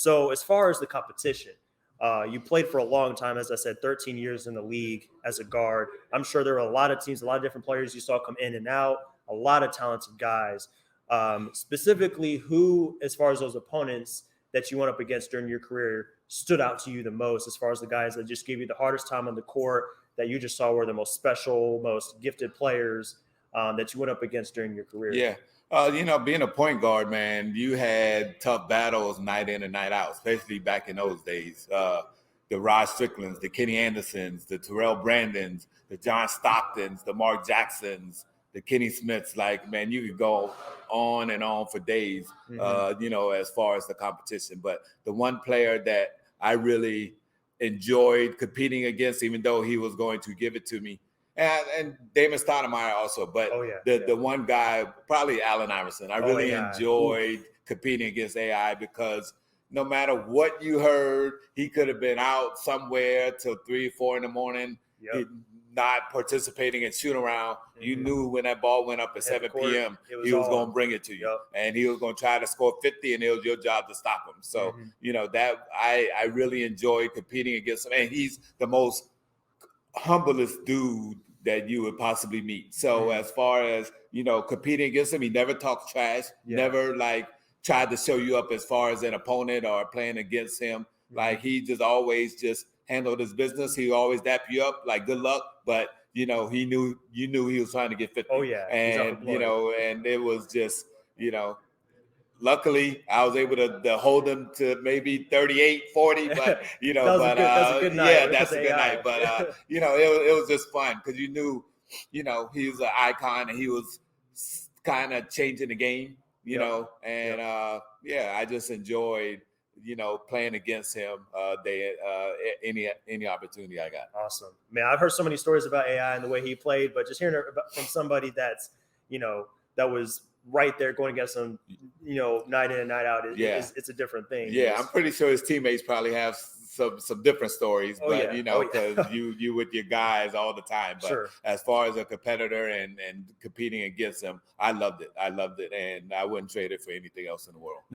So as far as the competition, you played for a long time, as I said, 13 years in the league as a guard. I'm sure there were a lot of teams, a lot of different players you saw come in and out, a lot of talented guys. Specifically, who, as far as those opponents that you went up against during your career, stood out to you the most as far as the guys that just gave you the hardest time on the court that you just saw were the most special, most gifted players that you went up against during your career? Yeah. Being a point guard, man, you had tough battles night in and night out, especially back in those days. The Rod Stricklands, the Kenny Andersons, the Terrell Brandons, the John Stocktons, the Mark Jacksons, the Kenny Smiths. Like, man, you could go on and on for days, as far as the competition. But the one player that I really enjoyed competing against, even though he was going to give it to me, and Damon Stoudemire also, but the one guy, probably Allen Iverson. I really enjoyed competing against AI because no matter what you heard, he could have been out somewhere till 3 or 4 in the morning, not participating in shoot around. You knew when that ball went up at 7 p.m., he was going to bring it to you. And he was going to try to score 50, and it was your job to stop him. So, that I really enjoyed competing against him. And he's the most humblest dude that you would possibly meet. So as far as, competing against him, he never talks trash, never tried to show you up as far as an opponent or playing against him. Like, he just always just handled his business. He always dap you up, like, good luck. But, he knew he was trying to get 50. And, and it was just, luckily, I was able to hold him to maybe 38, 40, but, that's a good night. Yeah, that's a good night. But, it was just fun because he was an icon and he was kind of changing the game, I just enjoyed, playing against him any opportunity I got. Awesome. Man, I've heard so many stories about AI and the way he played, but just hearing it from somebody that's, that was right there going against him, night in and night out, it's a different thing. Yeah, I'm pretty sure his teammates probably have some different stories, but because you with your guys all the time. But as far as a competitor and competing against them, I loved it, and I wouldn't trade it for anything else in the world.